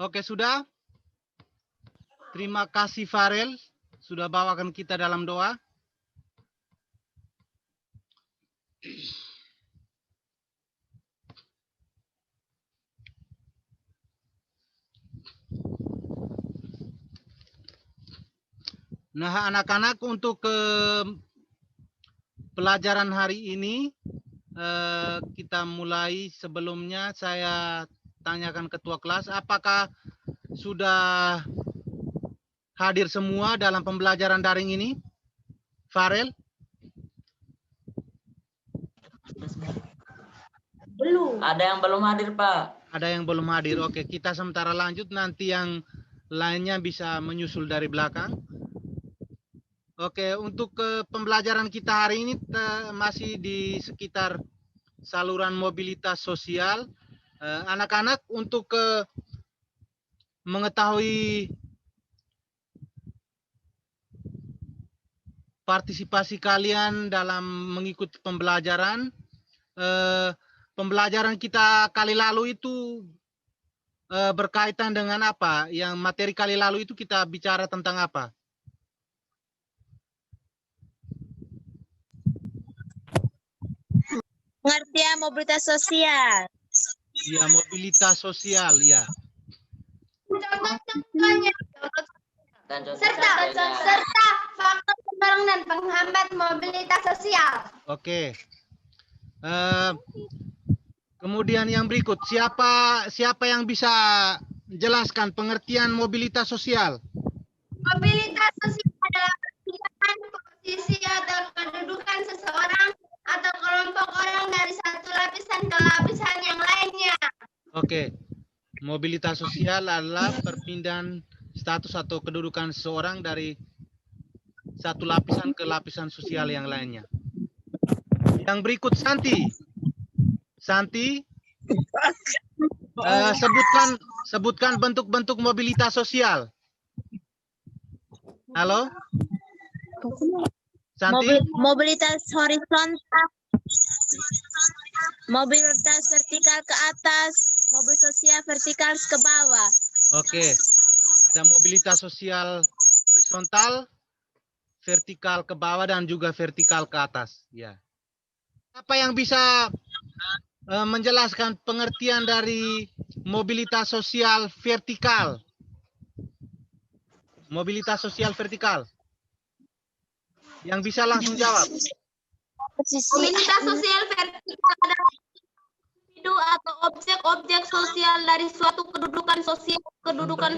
Oke, sudah. Terima kasih Farel sudah bawakan kita dalam doa. Nah, anak-anak, untuk pelajaran hari ini kita mulai. Sebelumnya saya tanyakan ketua kelas, apakah sudah hadir semua dalam pembelajaran daring ini? Farel? Belum. Ada yang belum hadir, Pak. Ada yang belum hadir. Oke, kita sementara lanjut, nanti yang lainnya bisa menyusul dari belakang. Oke, untuk pembelajaran kita hari ini masih di sekitar saluran mobilitas sosial. Anak-anak, untuk mengetahui partisipasi kalian dalam mengikuti pembelajaran, pembelajaran kita kali lalu itu berkaitan dengan apa? Yang materi kali lalu itu kita bicara tentang apa? Pengertian mobilitas sosial. Ya, mobilitas sosial, ya. Serta faktor pendorong dan penghambat mobilitas sosial. Oke. Kemudian yang berikut, siapa yang bisa jelaskan pengertian mobilitas sosial? Mobilitas sosial adalah perpindahan posisi atau kedudukan seseorang atau kelompok orang dari satu lapisan ke lapisan yang lainnya. Oke. Mobilitas sosial adalah perpindahan status atau kedudukan seseorang dari satu lapisan ke lapisan sosial yang lainnya. Yang berikut, Santi. Santi, sebutkan bentuk-bentuk mobilitas sosial. Halo? Santi? Mobilitas horizontal, mobilitas vertikal ke atas, mobil sosial vertikal ke bawah. Oke. Ada mobilitas sosial horizontal, vertikal ke bawah, dan juga vertikal ke atas. Ya. Apa yang bisa menjelaskan pengertian dari mobilitas sosial vertikal? Mobilitas sosial vertikal. Yang bisa langsung jawab. Mobilitas sosial vertikal adalah individu atau objek-objek sosial dari suatu kedudukan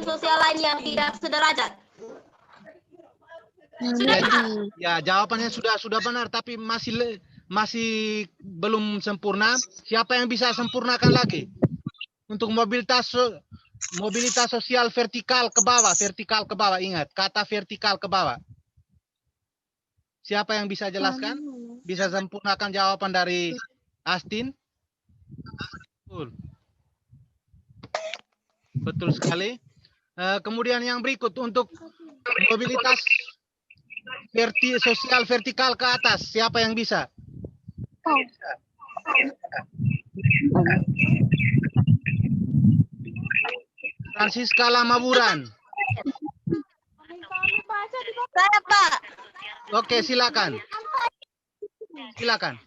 sosial lain yang tidak sederajat. Ya, jawabannya sudah benar, tapi masih belum sempurna. Siapa yang bisa sempurnakan lagi? Untuk mobilitas sosial vertikal ke bawah, ingat, kata vertikal ke bawah. Siapa yang bisa jelaskan? Bisa sempurnakan jawaban dari Astin? Betul sekali. Kemudian yang berikut, untuk mobilitas sosial vertikal ke atas, siapa yang bisa? Francisca Lamaburan. Saya, Pak. Oke, silakan. Silakan.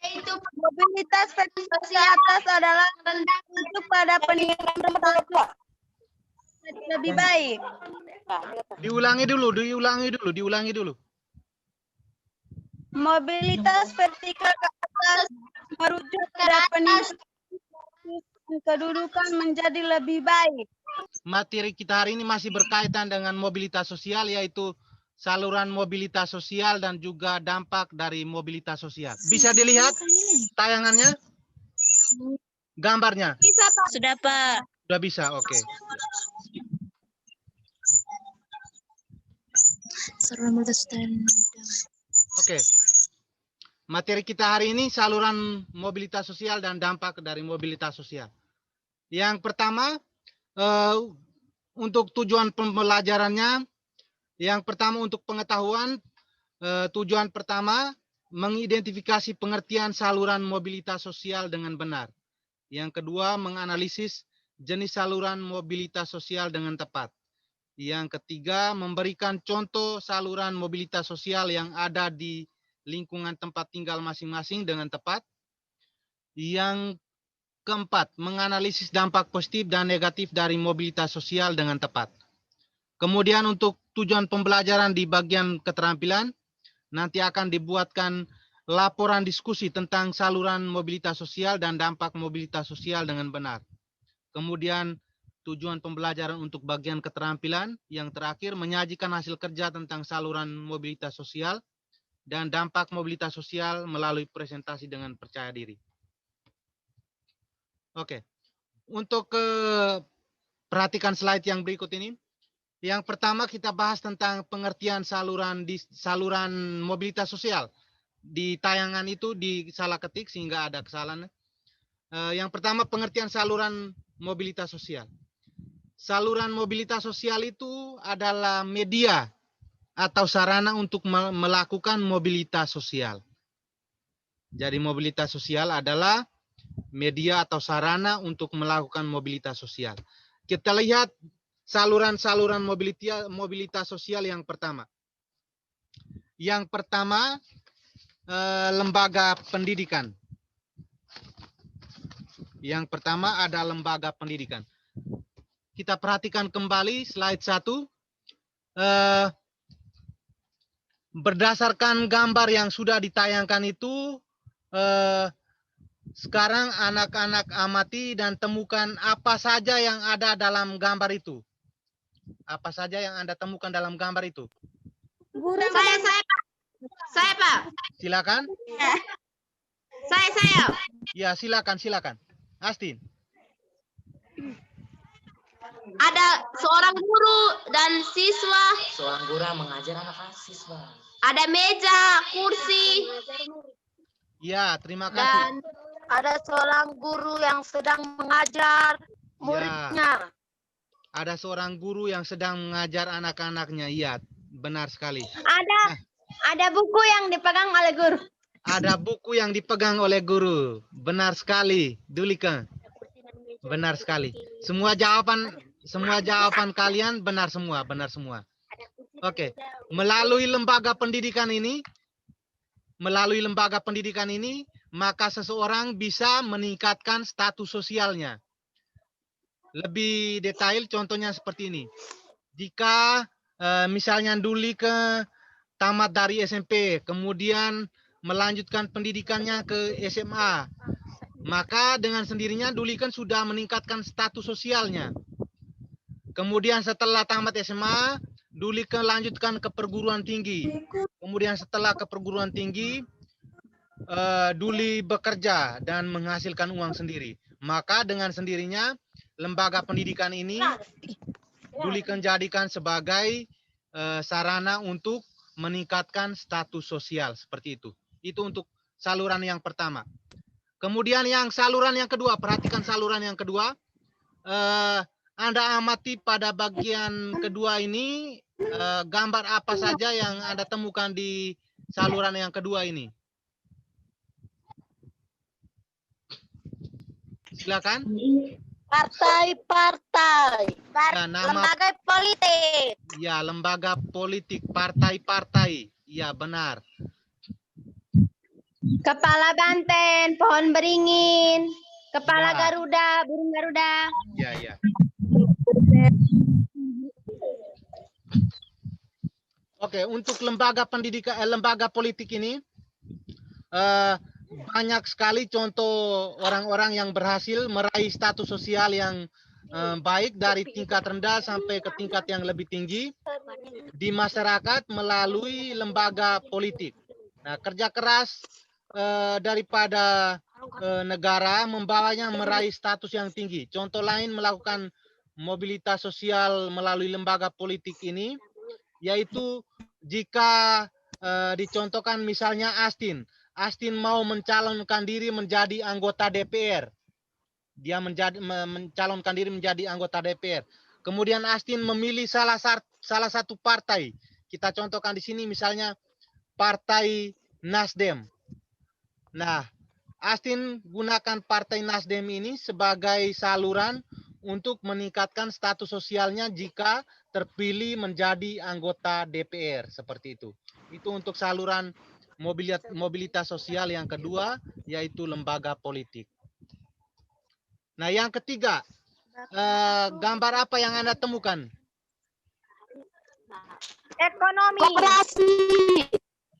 Yaitu mobilitas vertikal ke atas adalah untuk pada peningkatan bermanfaat lebih baik. Diulangi dulu. Mobilitas vertikal ke atas merujuk pada peningkatan kedudukan menjadi lebih baik. Materi kita hari ini masih berkaitan dengan mobilitas sosial, yaitu saluran mobilitas sosial dan juga dampak dari mobilitas sosial. Bisa dilihat tayangannya? Gambarnya? Bisa, Pak. Sudah, Pak. Sudah bisa, oke. Oke. Materi kita hari ini saluran mobilitas sosial dan dampak dari mobilitas sosial. Yang pertama, untuk tujuan pembelajarannya, yang pertama untuk pengetahuan, tujuan pertama mengidentifikasi pengertian saluran mobilitas sosial dengan benar. Yang kedua, menganalisis jenis saluran mobilitas sosial dengan tepat. Yang ketiga, memberikan contoh saluran mobilitas sosial yang ada di lingkungan tempat tinggal masing-masing dengan tepat. Yang keempat, menganalisis dampak positif dan negatif dari mobilitas sosial dengan tepat. Kemudian untuk tujuan pembelajaran di bagian keterampilan, nanti akan dibuatkan laporan diskusi tentang saluran mobilitas sosial dan dampak mobilitas sosial dengan benar. Kemudian tujuan pembelajaran untuk bagian keterampilan, yang terakhir menyajikan hasil kerja tentang saluran mobilitas sosial dan dampak mobilitas sosial melalui presentasi dengan percaya diri. Oke, untuk perhatikan slide yang berikut ini. Yang pertama kita bahas tentang pengertian saluran mobilitas sosial. Di tayangan itu disalah ketik sehingga ada kesalahan. Yang pertama pengertian saluran mobilitas sosial. Saluran mobilitas sosial itu adalah media atau sarana untuk melakukan mobilitas sosial. Jadi mobilitas sosial adalah media atau sarana untuk melakukan mobilitas sosial. Kita lihat saluran-saluran mobilitas sosial yang pertama. Yang pertama, lembaga pendidikan. Yang pertama ada lembaga pendidikan. Kita perhatikan kembali slide 1. Berdasarkan gambar yang sudah ditayangkan itu, sekarang anak-anak amati dan temukan apa saja yang ada dalam gambar itu. Apa saja yang Anda temukan dalam gambar itu? Saya Pak. Silakan. Saya. Ya, silakan. Astin. Ada seorang guru dan siswa. Seorang guru mengajar anak siswa. Ada meja, kursi. Ya, terima kasih. Dan ada seorang guru yang sedang mengajar muridnya. Ada seorang guru yang sedang mengajar anak-anaknya. Iya, benar sekali. Ada buku yang dipegang oleh guru. Ada buku yang dipegang oleh guru. Benar sekali, Dulika. Benar sekali. Semua jawaban kalian benar semua. Oke. Melalui lembaga pendidikan ini, maka seseorang bisa meningkatkan status sosialnya. Lebih detail contohnya seperti ini. Jika misalnya Dulika tamat dari SMP, kemudian melanjutkan pendidikannya ke SMA, maka dengan sendirinya Dulika sudah meningkatkan status sosialnya. Kemudian setelah tamat SMA, Dulika lanjutkan ke perguruan tinggi. Kemudian setelah ke perguruan tinggi, Duli bekerja dan menghasilkan uang sendiri. Maka dengan sendirinya lembaga pendidikan ini Dulika jadikan sebagai sarana untuk meningkatkan status sosial seperti itu. Itu untuk saluran yang pertama. Kemudian yang saluran yang kedua, perhatikan saluran yang kedua. Anda amati pada bagian kedua ini gambar apa saja yang Anda temukan di saluran yang kedua ini. Silakan. Partai-partai. Ya, nama Lembaga politik. ya lembaga politik, partai-partai. Ya, benar. Kepala banteng, pohon beringin. Kepala Ya. Garuda, burung Garuda. Ya. Oke, untuk lembaga pendidikan, lembaga politik ini banyak sekali contoh orang-orang yang berhasil meraih status sosial yang baik dari tingkat rendah sampai ke tingkat yang lebih tinggi di masyarakat melalui lembaga politik. Nah, kerja keras daripada negara membawanya meraih status yang tinggi. Contoh lain melakukan mobilitas sosial melalui lembaga politik ini, yaitu jika dicontohkan misalnya Astin mau mencalonkan diri menjadi anggota DPR. Dia mencalonkan diri menjadi anggota DPR. Kemudian Astin memilih salah satu partai. Kita contohkan di sini misalnya Partai Nasdem. Nah, Astin gunakan Partai Nasdem ini sebagai saluran untuk meningkatkan status sosialnya jika terpilih menjadi anggota DPR, seperti itu. Itu untuk saluran mobilitas sosial yang kedua, yaitu lembaga politik. Nah, yang ketiga, gambar apa yang Anda temukan? Ekonomi. Koperasi.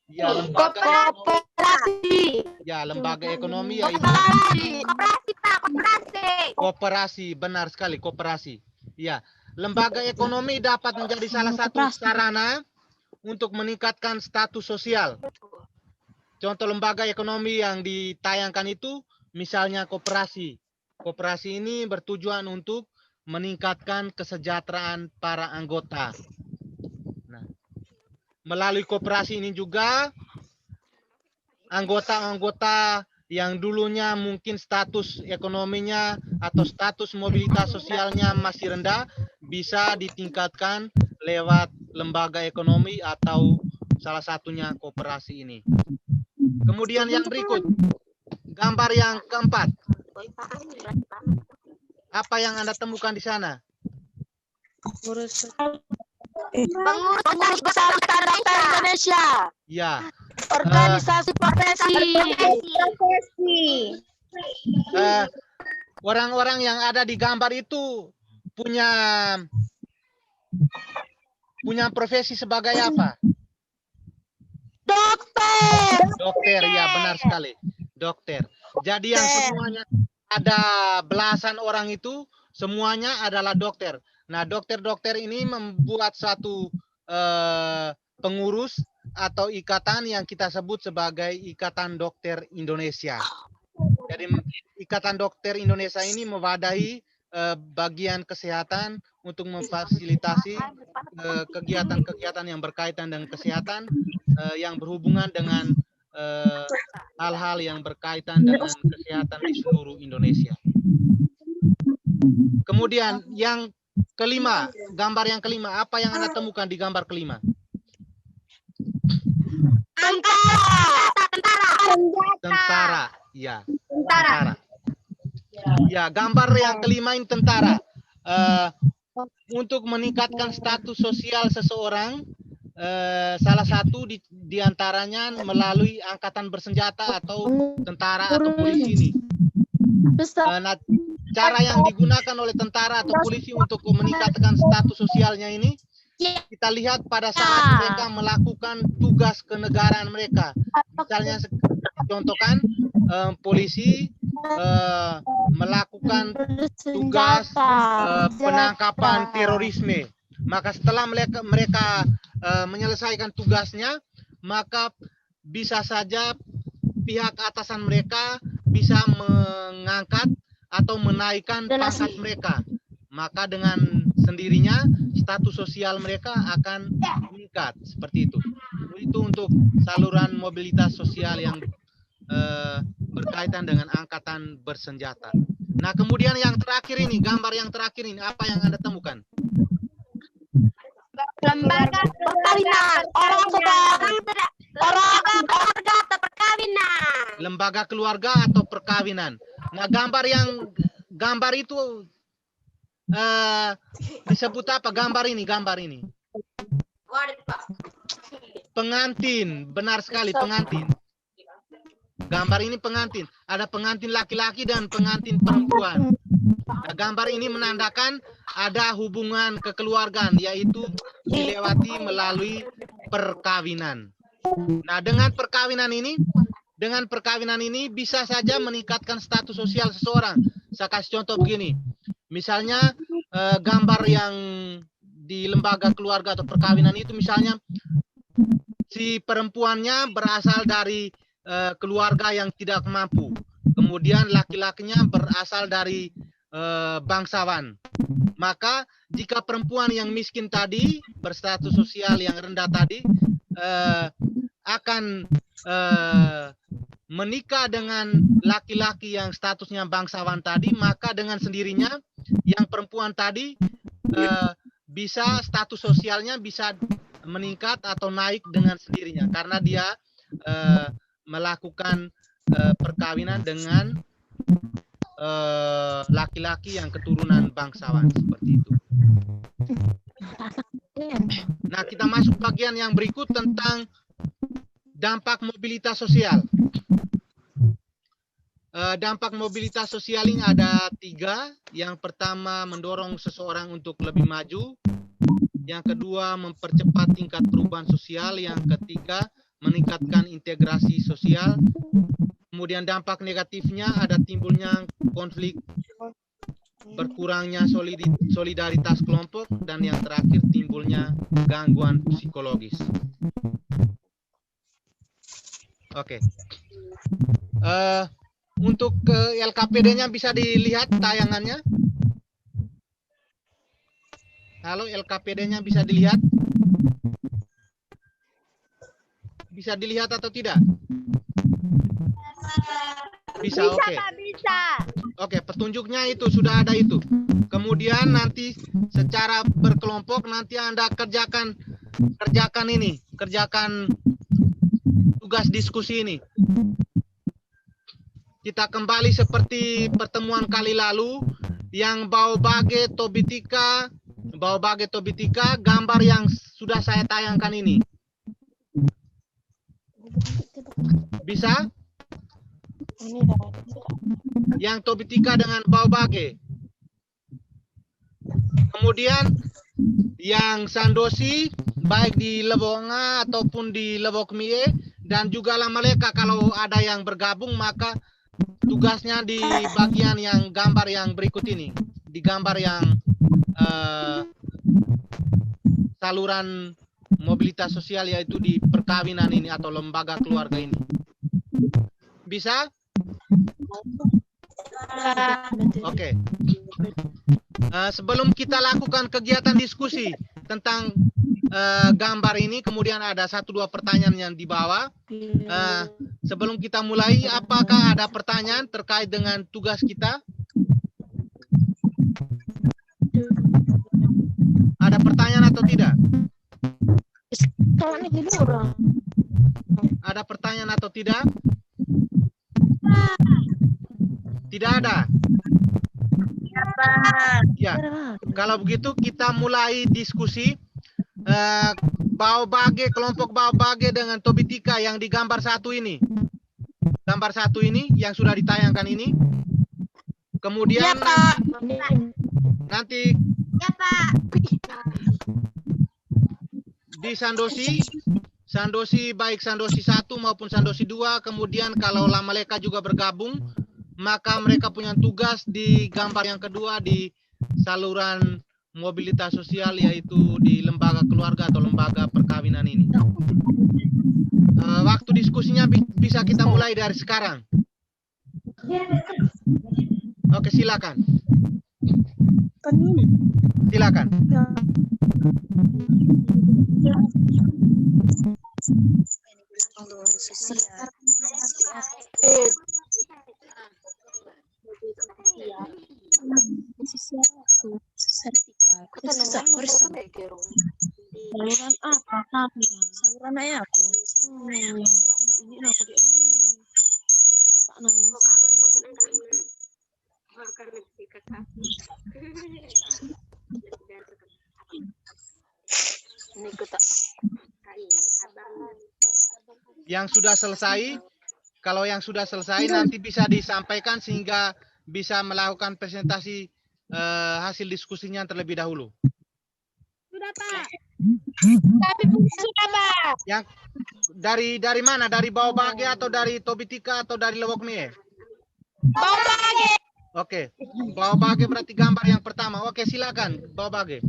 Ya, lembaga Koperasi. ya, lembaga ekonomi yaitu Koperasi, Pak. Koperasi. koperasi, benar sekali, koperasi. Ya, lembaga ekonomi dapat menjadi salah satu sarana untuk meningkatkan status sosial. Contoh lembaga ekonomi yang ditayangkan itu misalnya koperasi. Koperasi ini bertujuan untuk meningkatkan kesejahteraan para anggota. Nah, melalui koperasi ini juga anggota-anggota yang dulunya mungkin status ekonominya atau status mobilitas sosialnya masih rendah bisa ditingkatkan lewat lembaga ekonomi atau salah satunya koperasi ini. Kemudian yang berikut, gambar yang keempat. Apa yang Anda temukan di sana? Pengurus Besar Dokter Indonesia. Ya, Organisasi profesi. orang-orang yang ada di gambar itu punya profesi sebagai apa? Dokter. Dokter, ya benar sekali. Dokter. Jadi yang semuanya ada belasan orang itu semuanya adalah dokter. Nah, dokter-dokter ini membuat suatu pengurus atau ikatan yang kita sebut sebagai Ikatan Dokter Indonesia. Jadi Ikatan Dokter Indonesia ini mewadahi bagian kesehatan untuk memfasilitasi kegiatan-kegiatan yang berkaitan dengan kesehatan yang berhubungan dengan hal-hal yang berkaitan dengan kesehatan di seluruh Indonesia. Kemudian yang kelima, gambar yang kelima, apa yang Anda temukan di gambar kelima? Tentara, ya. Tentara. Ya, gambar yang kelima ini tentara. Untuk meningkatkan status sosial seseorang, salah satu di antaranya melalui angkatan bersenjata atau tentara atau polisi ini. Nah, cara yang digunakan oleh tentara atau polisi untuk meningkatkan status sosialnya ini, kita lihat pada saat mereka melakukan tugas kenegaraan mereka. Misalnya, contohkan polisi melakukan tugas penangkapan terorisme. Maka setelah mereka menyelesaikan tugasnya, maka bisa saja pihak atasan mereka bisa mengangkat atau menaikkan pangkat mereka. Maka dengan sendirinya status sosial mereka akan meningkat, seperti itu. Itu untuk saluran mobilitas sosial yang berkaitan dengan angkatan bersenjata. Nah, kemudian yang terakhir ini, gambar yang terakhir ini, apa yang Anda temukan? Lembaga perkawinan. Orang keluarga atau perkawinan. Lembaga keluarga atau perkawinan. Nah, gambar itu disebut apa? Gambar ini. Pengantin, benar sekali, pengantin. Gambar ini pengantin. Ada pengantin laki-laki dan pengantin perempuan. Nah, gambar ini menandakan ada hubungan kekeluargaan, yaitu dilewati melalui perkawinan. Nah, dengan perkawinan ini bisa saja meningkatkan status sosial seseorang. Saya kasih contoh begini. Misalnya gambar yang di lembaga keluarga atau perkawinan itu, misalnya si perempuannya berasal dari keluarga yang tidak mampu. Kemudian laki-lakinya berasal dari bangsawan. Maka jika perempuan yang miskin tadi, berstatus sosial yang rendah tadi, akan menikah dengan laki-laki yang statusnya bangsawan tadi, maka dengan sendirinya yang perempuan tadi bisa status sosialnya bisa meningkat atau naik dengan sendirinya karena dia melakukan perkawinan dengan laki-laki yang keturunan bangsawan seperti itu. Nah, kita masuk bagian yang berikut tentang dampak mobilitas sosial. Dampak mobilitas sosial ini ada 3. Yang pertama, mendorong seseorang untuk lebih maju. Yang kedua, mempercepat tingkat perubahan sosial. Yang ketiga, meningkatkan integrasi sosial. Kemudian dampak negatifnya ada timbulnya konflik, berkurangnya solidaritas kelompok, dan yang terakhir timbulnya gangguan psikologis. Oke. Untuk LKPD-nya bisa dilihat tayangannya. Halo, LKPD-nya bisa dilihat? Bisa dilihat atau tidak? Bisa, oke. Bisa. Oke, petunjuknya itu sudah ada itu. Kemudian nanti secara berkelompok nanti Anda kerjakan ini, kerjakan tugas diskusi ini. Kita kembali seperti pertemuan kali lalu, yang Baobage Tobitika, gambar yang sudah saya tayangkan ini. Bisa? Yang Tobitika dengan Baobage. Kemudian yang Sandosi, baik di Lewonga ataupun di Lewokmie, dan juga Lamaleka, kalau ada yang bergabung maka tugasnya di bagian yang gambar yang berikut ini, di gambar yang saluran mobilitas sosial, yaitu di perkawinan ini atau lembaga keluarga ini. Bisa? Oke. Sebelum kita lakukan kegiatan diskusi tentang gambar ini, kemudian ada 1-2 pertanyaan yang dibawa. Sebelum kita mulai, apakah ada pertanyaan terkait dengan tugas kita? Ada pertanyaan atau tidak? Ada pertanyaan atau tidak? Tidak ada. Ya, kalau begitu kita mulai diskusi. Baobage, kelompok Baobage dengan Tobitika yang di gambar 1 ini. Gambar 1 ini yang sudah ditayangkan ini. Kemudian nanti Ya, Pak. di Sandosi baik Sandosi 1 maupun Sandosi 2, kemudian kalau Lamaleka juga bergabung, maka mereka punya tugas di gambar yang kedua di saluran mobilitas sosial, yaitu di lembaga keluarga atau lembaga perkawinan ini. Waktu diskusinya bisa kita mulai dari sekarang. Oke, silakan. Silakan. Saluran apa? Saluran ayah aku. Ini aku Yang sudah selesai, kalau yang sudah selesai nanti bisa disampaikan sehingga bisa melakukan presentasi hasil diskusinya terlebih dahulu. Sudah, Pak. Sudah, Pak. Yang dari mana? Dari Baobage atau dari Tobitika atau dari Lewokmie? Baobage. Oke, Baobage berarti gambar yang pertama. Oke, silakan Baobage.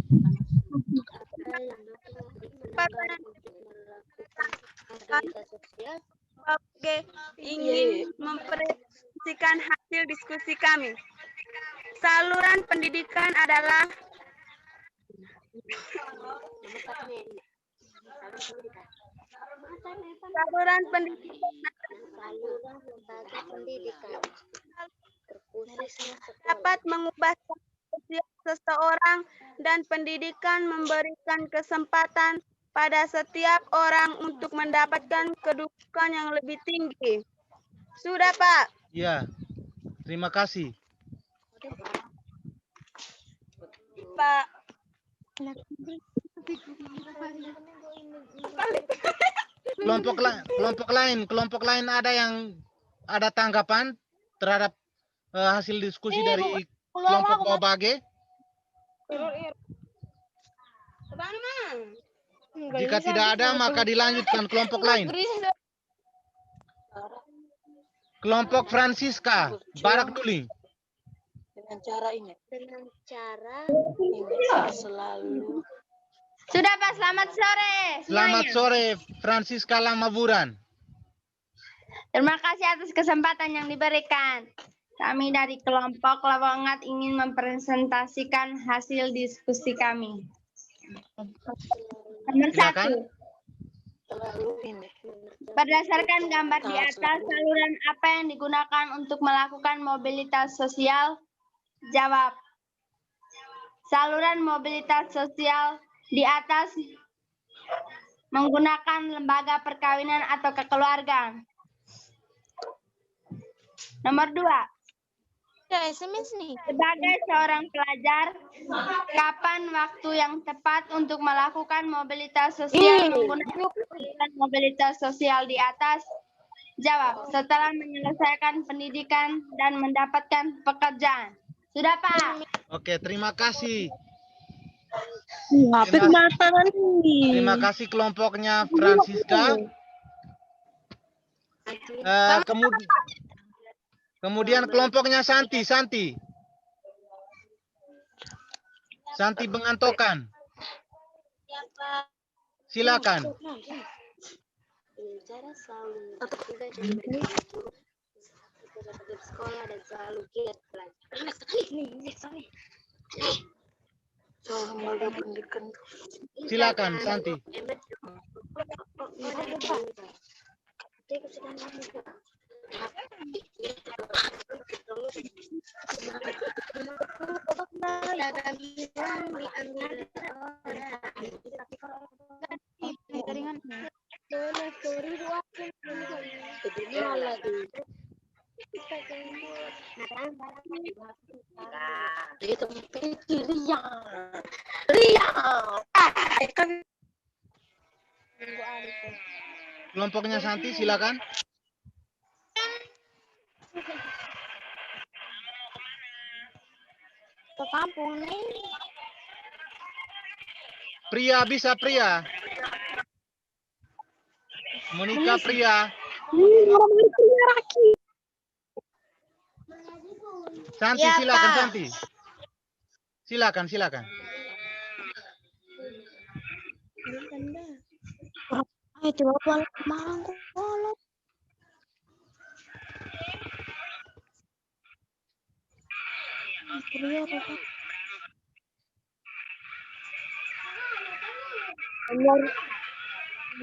Baobage ingin mempresentasikan hasil diskusi kami. Saluran pendidikan adalah dapat mengubah sosial seseorang, dan pendidikan memberikan kesempatan pada setiap orang untuk mendapatkan kedudukan yang lebih tinggi. Sudah, Pak. Ya, terima kasih. Pak. Kelompok lain ada yang ada tanggapan terhadap hasil diskusi dari kelompok Bawabage? Jika tidak ada, maka dilanjutkan kelompok lain. Kelompok Francisca, Barak Duli. Dengan cara ini. Dengan cara Ini selalu. Sudah, Pak. Selamat sore. Selamat semuanya. sore, Francisca Lamaburan. Terima kasih atas kesempatan yang diberikan. Kami dari kelompok Lawongat ingin mempresentasikan hasil diskusi kami. Nomor Silakan. 1. Selalu ini. Berdasarkan gambar di atas, saluran apa yang digunakan untuk melakukan mobilitas sosial? Jawab. Saluran mobilitas sosial di atas menggunakan lembaga perkawinan atau kekeluargaan. Nomor 2. Sebagai seorang pelajar, kapan waktu yang tepat untuk melakukan mobilitas sosial menggunakan saluran mobilitas sosial di atas? Jawab, setelah menyelesaikan pendidikan dan mendapatkan pekerjaan. Sudah, Pak? Oke, terima kasih. Terima kasih kelompoknya Francisca. Kemudian kelompoknya Santi Bengantokan. Silakan. cara selalu juga dari sekolah dan selalu giat belajar. Silakan, Santi. Kelompoknya Santi, silakan. Ke kampung nih. Pria bisa pria. Monika pria. Santi, Ya, silakan Pak. Santi. Silakan. Coba malang kolot.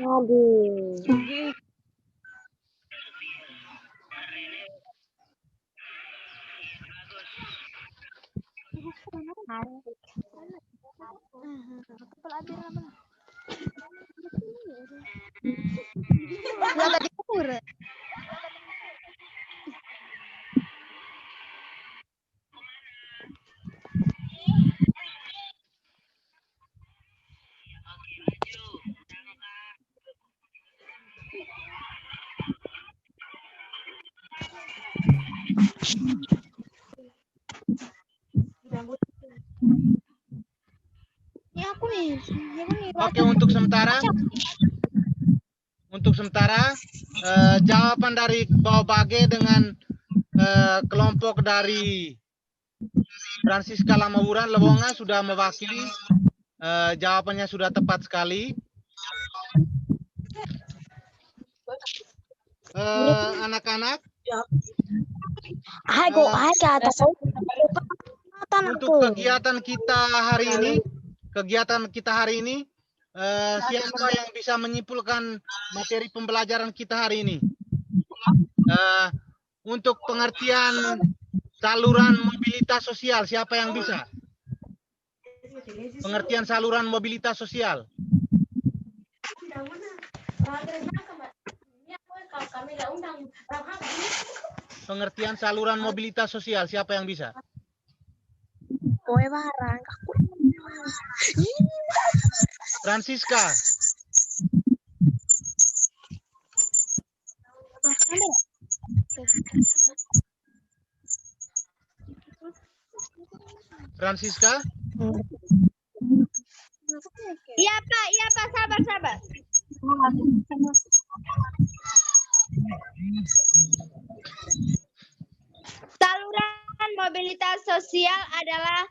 Aduh. Oke, untuk sementara jawaban dari Bawabage dengan kelompok dari Francisca Lamaburan Lewonga sudah mewakili. Jawabannya sudah tepat sekali. Anak-anak, untuk kegiatan kita hari ini, siapa yang bisa menyimpulkan materi pembelajaran kita hari ini? Untuk pengertian saluran mobilitas sosial, siapa yang bisa? Pengertian saluran mobilitas sosial. Pengertian saluran mobilitas sosial, siapa yang bisa? Poe barang. Francisca. Francisca? Iya Pak, sabar. Saluran mobilitas sosial adalah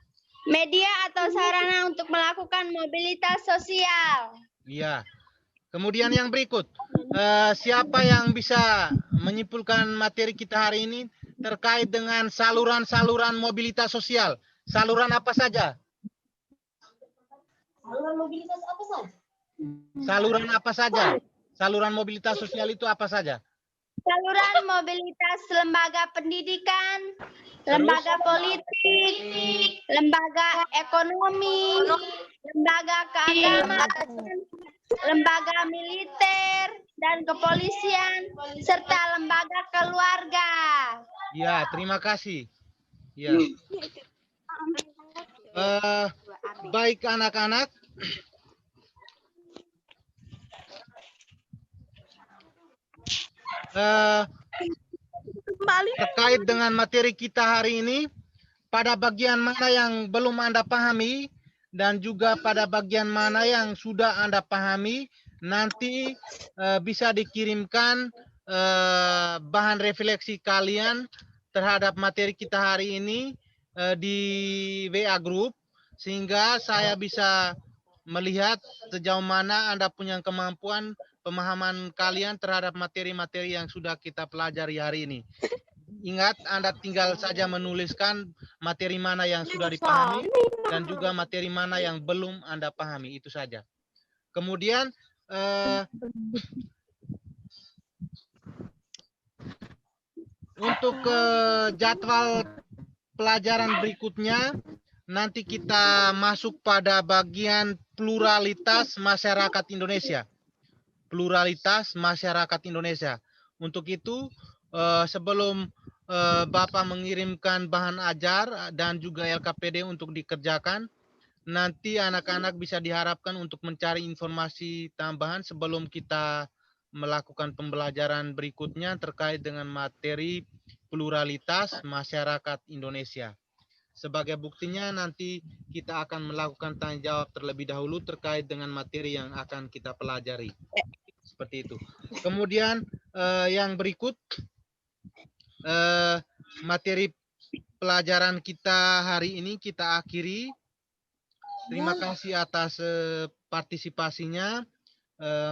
media atau sarana untuk melakukan mobilitas sosial. Iya. Kemudian yang berikut, siapa yang bisa menyimpulkan materi kita hari ini terkait dengan saluran-saluran mobilitas sosial? Saluran apa saja? Saluran mobilitas apa saja? Saluran apa saja? Saluran mobilitas sosial itu apa saja? Saluran mobilitas lembaga pendidikan, lembaga politik, lembaga ekonomi, lembaga keagamaan, lembaga militer dan kepolisian, serta lembaga keluarga. Ya, terima kasih. Ya. Baik anak-anak. Terkait dengan materi kita hari ini, pada bagian mana yang belum Anda pahami dan juga pada bagian mana yang sudah Anda pahami, nanti bisa dikirimkan bahan refleksi kalian terhadap materi kita hari ini di WA Group, sehingga saya bisa melihat sejauh mana Anda punya kemampuan pemahaman kalian terhadap materi-materi yang sudah kita pelajari hari ini. Ingat, Anda tinggal saja menuliskan materi mana yang sudah dipahami dan juga materi mana yang belum Anda pahami, itu saja. Kemudian untuk jadwal pelajaran berikutnya, nanti kita masuk pada bagian pluralitas masyarakat Indonesia. Pluralitas masyarakat Indonesia. Untuk itu, sebelum Bapak mengirimkan bahan ajar dan juga LKPD untuk dikerjakan, nanti anak-anak bisa diharapkan untuk mencari informasi tambahan sebelum kita melakukan pembelajaran berikutnya terkait dengan materi pluralitas masyarakat Indonesia. Sebagai buktinya nanti kita akan melakukan tanya jawab terlebih dahulu terkait dengan materi yang akan kita pelajari. Seperti itu. Kemudian yang berikut materi pelajaran kita hari ini kita akhiri. Terima kasih atas partisipasinya.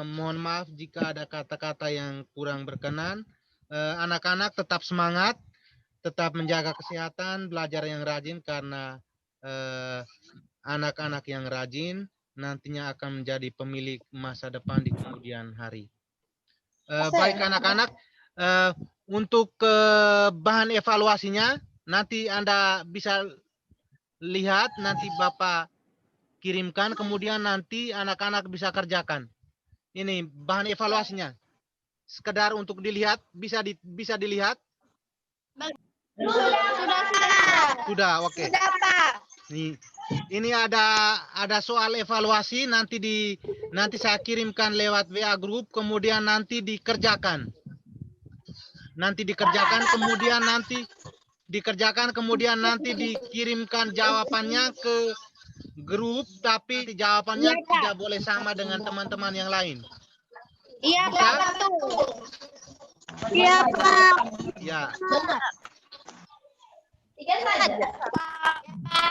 Mohon maaf jika ada kata-kata yang kurang berkenan. Anak-anak tetap semangat, tetap menjaga kesehatan, belajar yang rajin karena anak-anak yang rajin nantinya akan menjadi pemilik masa depan di kemudian hari. Baik anak-anak, untuk bahan evaluasinya nanti Anda bisa lihat, nanti Bapak kirimkan, kemudian nanti anak-anak bisa kerjakan. Ini bahan evaluasinya. Sekedar untuk dilihat, bisa dilihat? Sudah, oke. Sudah, Pak. Ini ada soal evaluasi, nanti saya kirimkan lewat WA Group, kemudian nanti dikerjakan. Kemudian nanti dikirimkan jawabannya ke grup, tapi jawabannya tidak boleh sama dengan teman-teman yang lain. Iya, Pak. Betul. Iya, Pak. Ya. Saja.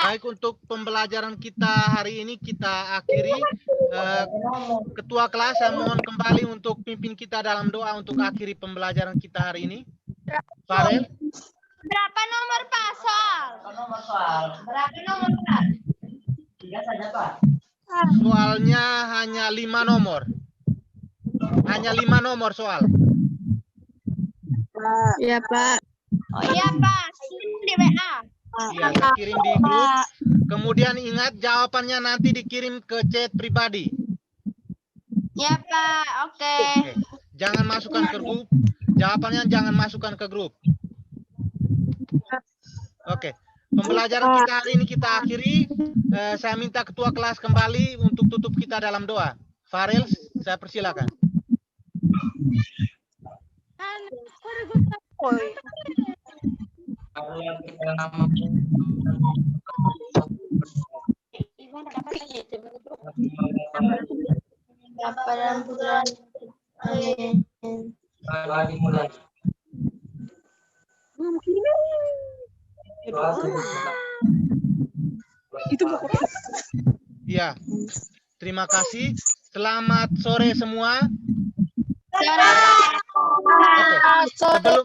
Baik, untuk pembelajaran kita hari ini kita akhiri. Ketua kelas, saya mohon kembali untuk pimpin kita dalam doa untuk akhiri pembelajaran kita hari ini. Farel. Berapa nomor Pak soal? Berapa nomor Pak? 3 saja, Pak. Soalnya hanya 5 nomor. Hanya 5 nomor soal. Iya, Pak. Oh iya Pak, kirim di WA. Iya, saya kirim di grup. Kemudian ingat jawabannya nanti dikirim ke chat pribadi. Iya Pak, oke. Oke. Jangan masukkan ke grup. Jawabannya jangan masukkan ke grup. Oke. Pembelajaran kita hari ini kita akhiri. Saya minta ketua kelas kembali untuk tutup kita dalam doa. Farel, saya persilakan. Bapa dan Putra. Amin. Ya, terima kasih. Selamat sore semua. Oke. Sore. Sebelum